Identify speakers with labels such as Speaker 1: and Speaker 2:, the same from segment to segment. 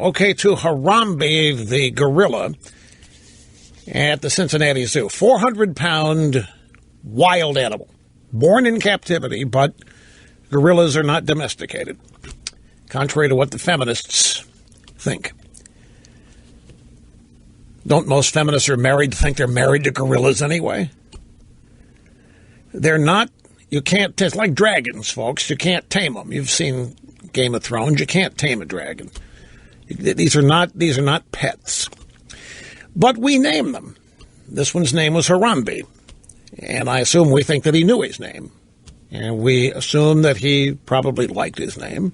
Speaker 1: Okay, to Harambe, the gorilla at the Cincinnati Zoo. 400-pound wild animal. Born in captivity, but gorillas are not domesticated, contrary to what the feminists think. Don't most feminists who are married think they're married to gorillas anyway? They're not. You can't. It's like dragons, folks. You can't tame them. You've seen Game of Thrones. You can't tame a dragon. These are not pets. But we name them. This one's name was Harambe, and I assume we think that he knew his name, and we assume that he probably liked his name.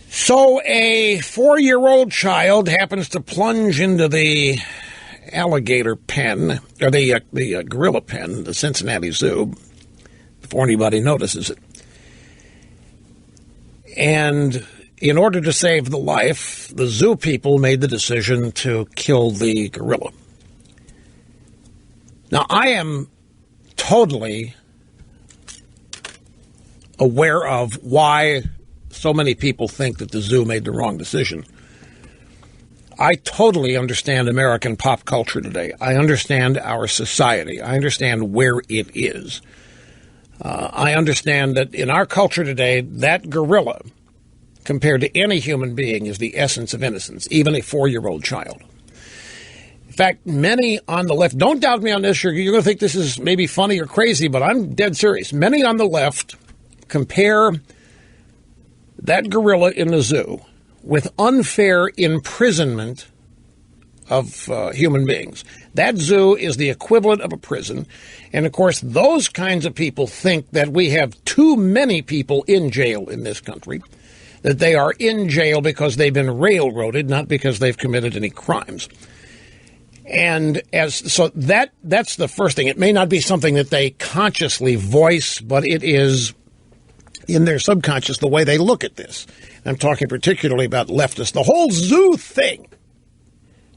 Speaker 1: So a 4-year-old child happens to plunge into the alligator pen, or the gorilla pen, the Cincinnati Zoo, before anybody notices it. And in order to save the life, the zoo people made the decision to kill the gorilla. Now, I am totally aware of why so many people think that the zoo made the wrong decision. I totally understand American pop culture today. I understand our society. I understand where it is. I understand that in our culture today, that gorilla, compared to any human being, is the essence of innocence, even a 4-year-old child. In fact, many on the left, don't doubt me on this, you're going to think this is maybe funny or crazy, but I'm dead serious. Many on the left compare that gorilla in the zoo with unfair imprisonment of human beings. That zoo is the equivalent of a prison. And, of course, those kinds of people think that we have too many people in jail in this country, that they are in jail because they've been railroaded, not because they've committed any crimes. And so that's the first thing. It may not be something that they consciously voice, but it is in their subconscious the way they look at this. I'm talking particularly about leftists. The whole zoo thing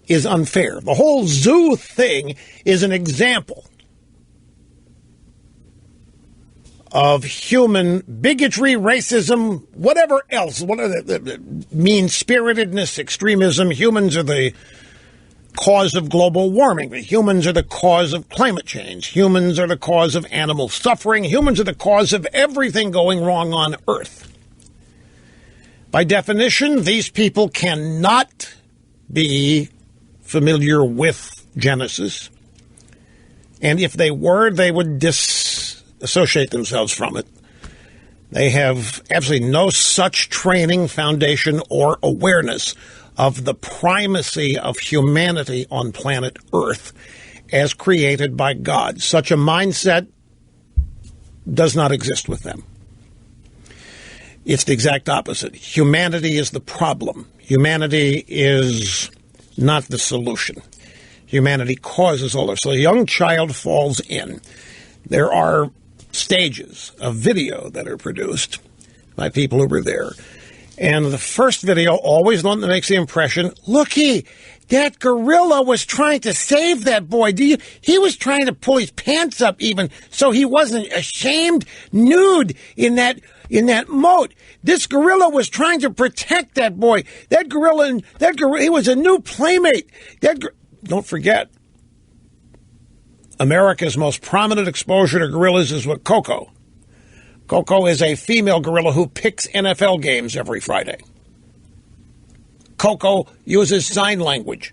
Speaker 1: is unfair. The whole zoo thing is an example of human bigotry, racism, whatever else, whatever the mean-spiritedness, extremism. Humans are the cause of global warming. Humans are the cause of climate change. Humans are the cause of animal suffering. Humans are the cause of everything going wrong on Earth. By definition, these people cannot be familiar with Genesis. And if they were, they would disassociate themselves from it. They have absolutely no such training, foundation, or awareness of the primacy of humanity on planet Earth as created by God. Such a mindset does not exist with them. It's the exact opposite. Humanity is the problem. Humanity is not the solution. Humanity causes all this. So a young child falls in. There are stages of video that are produced by people who were there. And the first video, always the one that makes the impression, looky, that gorilla was trying to save that boy. He was trying to pull his pants up even so he wasn't ashamed, nude in that moat. This gorilla was trying to protect that boy. That gorilla, he was a new playmate. Don't forget, America's most prominent exposure to gorillas is with Coco. Coco is a female gorilla who picks NFL games every Friday. Coco uses sign language.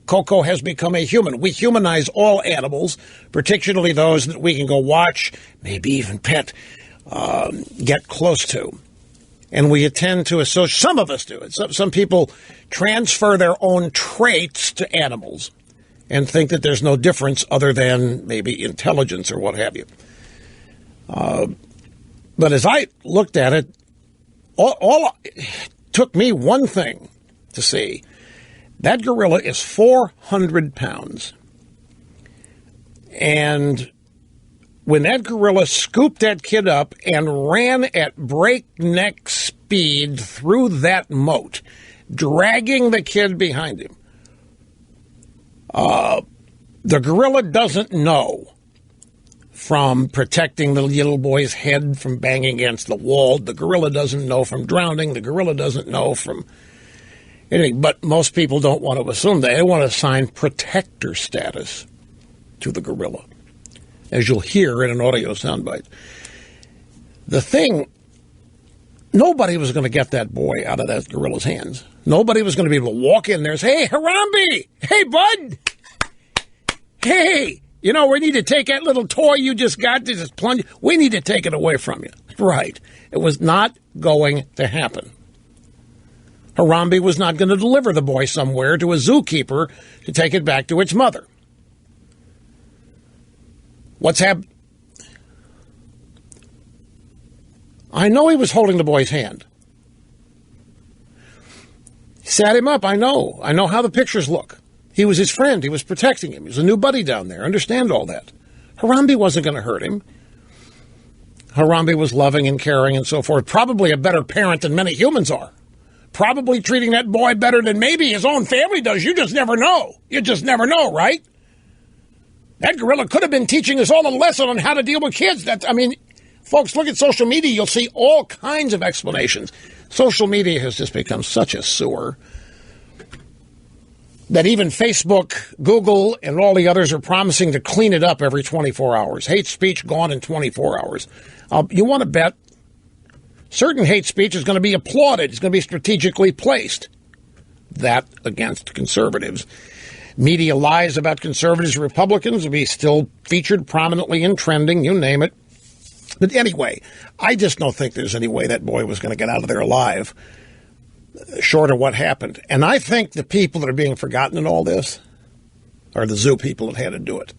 Speaker 1: Coco has become a human. We humanize all animals, particularly those that we can go watch, maybe even pet, get close to. And we tend to associate, some of us do it. Some people transfer their own traits to animals and think that there's no difference other than maybe intelligence or what have you. But as I looked at it, all it took me one thing to see. That gorilla is 400 pounds. And when that gorilla scooped that kid up and ran at breakneck speed through that moat, dragging the kid behind him, the gorilla doesn't know from protecting the little boy's head from banging against the wall. The gorilla doesn't know from drowning. The gorilla doesn't know from anything. But most people don't want to assume that. They want to assign protector status to the gorilla, as you'll hear in an audio soundbite. The thing, nobody was going to get that boy out of that gorilla's hands. Nobody was going to be able to walk in there and say, hey, Harambe, hey, bud, hey, you know, we need to take that little toy you just got to just plunge. We need to take it away from you. Right. It was not going to happen. Harambe was not going to deliver the boy somewhere to a zookeeper to take it back to its mother. What's happened? I know he was holding the boy's hand. He sat him up. I know. I know how the pictures look. He was his friend. He was protecting him. He was a new buddy down there. Understand all that. Harambe wasn't going to hurt him. Harambe was loving and caring and so forth. Probably a better parent than many humans are. Probably treating that boy better than maybe his own family does. You just never know. You just never know, right? That gorilla could have been teaching us all a lesson on how to deal with kids. Folks, look at social media. You'll see all kinds of explanations. Social media has just become such a sewer that even Facebook, Google, and all the others are promising to clean it up every 24 hours. Hate speech gone in 24 hours. You want to bet certain hate speech is going to be applauded. It's going to be strategically placed. That against conservatives. Media lies about conservatives and Republicans will be still featured prominently in trending, you name it. But anyway, I just don't think there's any way that boy was going to get out of there alive, short of what happened. And I think the people that are being forgotten in all this are the zoo people that had to do it.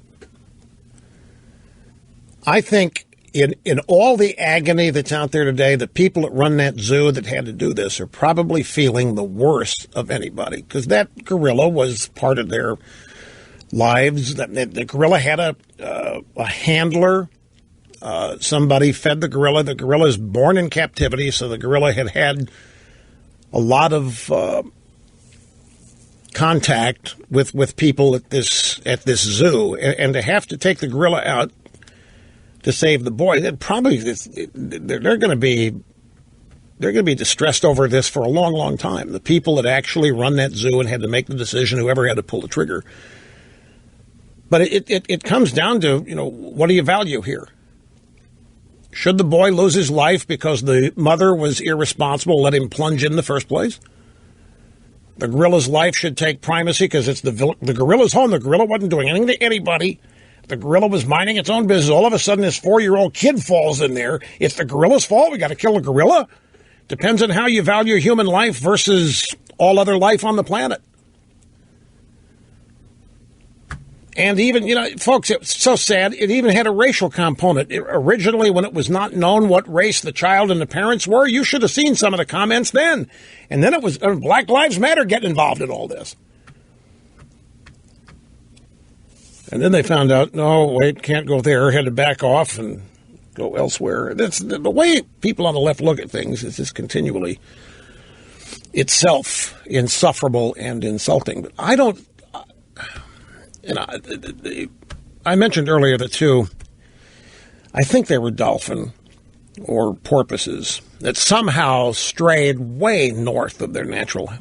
Speaker 1: I think in all the agony that's out there today, the people that run that zoo that had to do this are probably feeling the worst of anybody, because that gorilla was part of their lives. The gorilla had a handler. Somebody fed the gorilla. The gorilla is born in captivity, so the gorilla had a lot of contact with people at this zoo, and to have to take the gorilla out to save the boy, they're going to be distressed over this for a long, long time. The people that actually run that zoo and had to make the decision, whoever had to pull the trigger. But it comes down to, what do you value here? Should the boy lose his life because the mother was irresponsible, let him plunge in the first place? The gorilla's life should take primacy because it's the gorilla's home. The gorilla wasn't doing anything to anybody. The gorilla was minding its own business. All of a sudden, this 4-year-old kid falls in there. It's the gorilla's fault. We got to kill a gorilla. Depends on how you value human life versus all other life on the planet. And even, folks, it's so sad. It even had a racial component. Originally, when it was not known what race the child and the parents were, you should have seen some of the comments then. And then it was Black Lives Matter getting involved in all this. And then they found out, no, wait, can't go there, had to back off and go elsewhere. That's the way people on the left look at things is just continually itself insufferable and insulting. But I don't, I mentioned earlier the two, I think they were dolphin or porpoises that somehow strayed way north of their natural.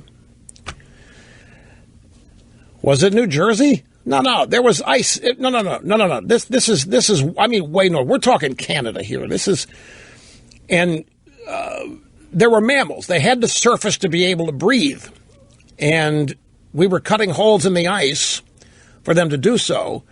Speaker 1: Was it New Jersey? No, there was ice. No. This is, way north. We're talking Canada here. There were mammals. They had to surface to be able to breathe. And we were cutting holes in the ice for them to do so.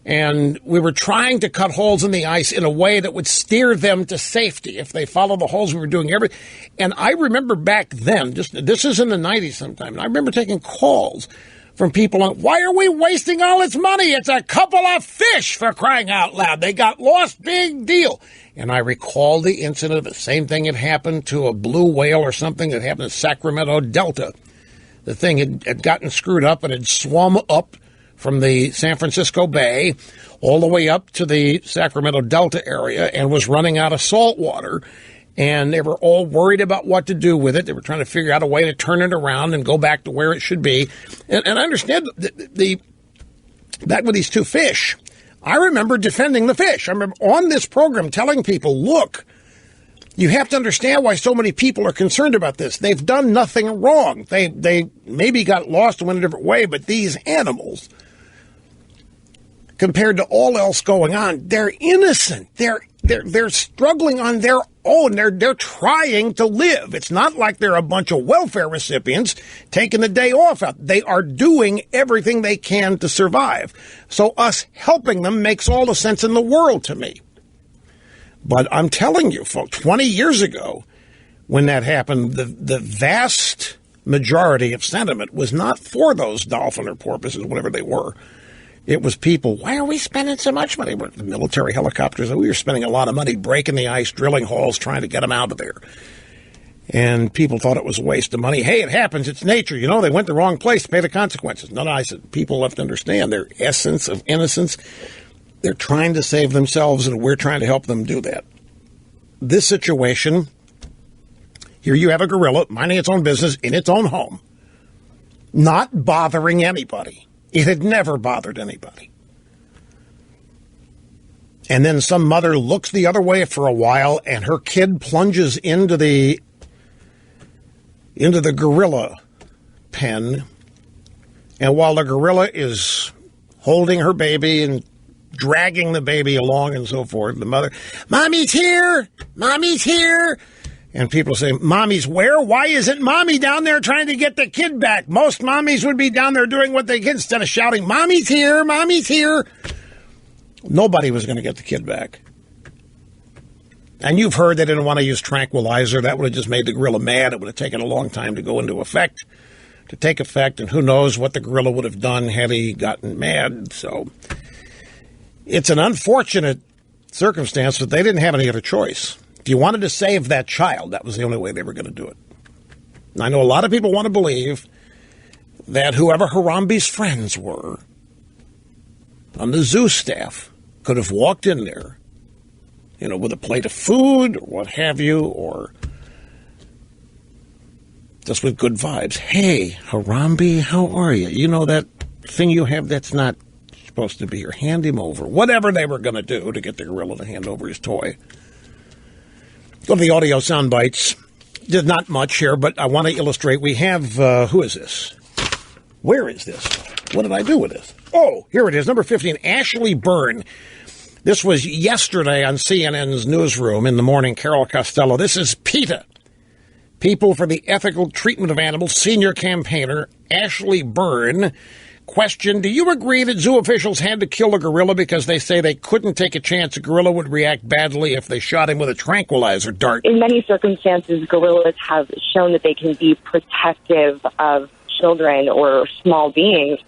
Speaker 1: And we were trying to cut holes in the ice in a way that would steer them to safety. If they followed the holes, we were doing everything. And I remember back then, this is in the 90s sometime, and I remember taking calls from people on, why are we wasting all this money? It's a couple of fish, for crying out loud. They got lost, big deal. And I recall the incident, the same thing had happened to a blue whale or something that happened in Sacramento Delta. The thing had gotten screwed up and had swum up from the San Francisco Bay all the way up to the Sacramento Delta area and was running out of salt water. And they were all worried about what to do with it. They were trying to figure out a way to turn it around and go back to where it should be. And I understand back with these two fish, I remember defending the fish. I remember on this program telling people, look, you have to understand why so many people are concerned about this. They've done nothing wrong. They maybe got lost and went a different way, but these animals, compared to all else going on, they're innocent. They're struggling on their own. They're trying to live. It's not like they're a bunch of welfare recipients taking the day off out. They are doing everything they can to survive. So us helping them makes all the sense in the world to me. But I'm telling you, folks, 20 years ago, when that happened, the vast majority of sentiment was not for those dolphin or porpoises, whatever they were. It was people, why are we spending so much money? The military helicopters, we were spending a lot of money breaking the ice, drilling holes, trying to get them out of there. And people thought it was a waste of money. Hey, it happens. It's nature. You know, they went the wrong place to pay the consequences. No, I said, people have to understand their essence of innocence. They're trying to save themselves, and we're trying to help them do that. This situation, here you have a gorilla minding its own business in its own home, not bothering anybody. It had never bothered anybody. And then some mother looks the other way for a while, and her kid plunges into the gorilla pen. And while the gorilla is holding her baby and dragging the baby along and so forth, the mother, Mommy's here! Mommy's here! And people say, Mommy's where? Why isn't Mommy down there trying to get the kid back? Most mommies would be down there doing what they can instead of shouting, Mommy's here, Mommy's here. Nobody was going to get the kid back. And you've heard they didn't want to use tranquilizer. That would have just made the gorilla mad. It would have taken a long time to go into effect, to take effect. And who knows what the gorilla would have done had he gotten mad. So it's an unfortunate circumstance, but they didn't have any other choice. If you wanted to save that child, that was the only way they were going to do it. And I know a lot of people want to believe that whoever Harambe's friends were on the zoo staff could have walked in there, you know, with a plate of food or what have you, or just with good vibes. Hey, Harambe, how are you? You know that thing you have that's not supposed to be here? Hand him over. Whatever they were going to do to get the gorilla to hand over his toy. Go to the audio sound bites. There's not much here, but I want to illustrate. We have, who is this? Where is this? What did I do with this? Oh, here it is, number 15, Ashley Byrne. This was yesterday on CNN's newsroom in the morning. Carol Costello. This is PETA, People for the Ethical Treatment of Animals, senior campaigner Ashley Byrne. Question, do you agree that zoo officials had to kill a gorilla because they say they couldn't take a chance a gorilla would react badly if they shot him with a tranquilizer dart?
Speaker 2: In many circumstances, gorillas have shown that they can be protective of children or small beings.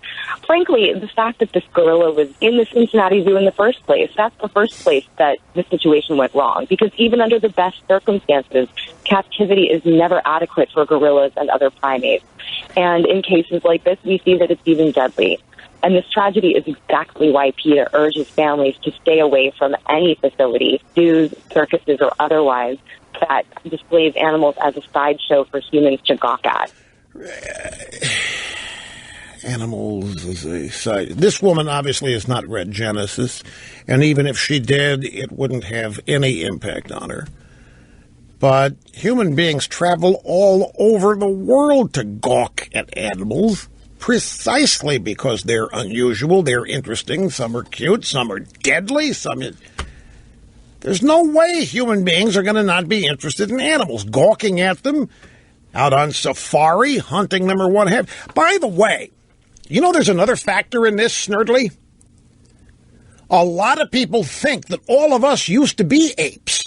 Speaker 2: Frankly, the fact that this gorilla was in the Cincinnati Zoo in the first place, that's the first place that the situation went wrong. Because even under the best circumstances, captivity is never adequate for gorillas and other primates. And in cases like this, we see that it's even deadly. And this tragedy is exactly why PETA urges families to stay away from any facility, zoos, circuses, or otherwise, that displays animals as a sideshow for humans to gawk at.
Speaker 1: Animals as a side. This woman obviously has not read Genesis, and even if she did, it wouldn't have any impact on her. But human beings travel all over the world to gawk at animals, precisely because they're unusual, they're interesting, some are cute, some are deadly, There's no way human beings are going to not be interested in animals, gawking at them, out on safari, hunting them or what have you. By the way, you know there's another factor in this, Snurdly? A lot of people think that all of us used to be apes.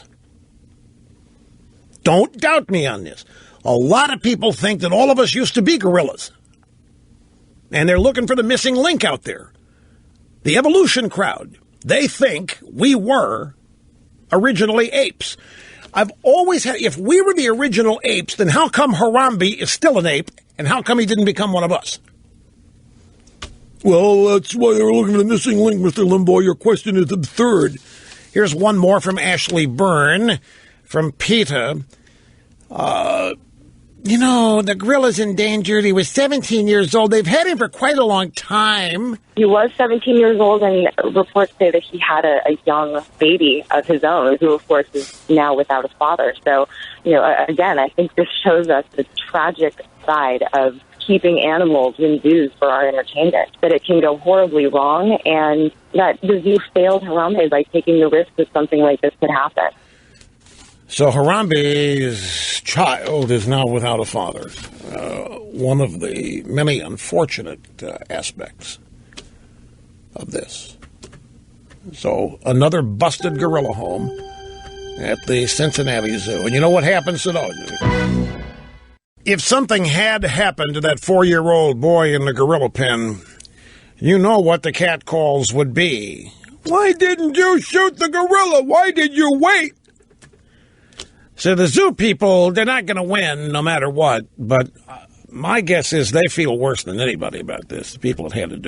Speaker 1: Don't doubt me on this. A lot of people think that all of us used to be gorillas. And they're looking for the missing link out there. The evolution crowd. They think we were originally apes. I've always had, if we were the original apes, then how come Harambe is still an ape, and how come he didn't become one of us? Well, that's why they're looking for the missing link, Mr. Limbaugh. Your question is absurd. Here's one more from Ashley Byrne from PETA. the gorilla's endangered. He was 17 years old. They've had him for quite a long time.
Speaker 2: He was 17 years old, and reports say that he had a young baby of his own, who, of course, is now without a father. So, again, I think this shows us the tragic side of keeping animals in zoos for our entertainment, that it can go horribly wrong, and that the zoo failed Harambe by taking the risk that something like this could happen.
Speaker 1: So Harambe's child is now without a father. One of the many unfortunate aspects of this. So another busted gorilla home at the Cincinnati Zoo. And you know what happens to those? If something had happened to that 4-year-old boy in the gorilla pen, you know what the cat calls would be. Why didn't you shoot the gorilla? Why did you wait? So the zoo people, they're not going to win no matter what. But my guess is they feel worse than anybody about this, the people that had to do it.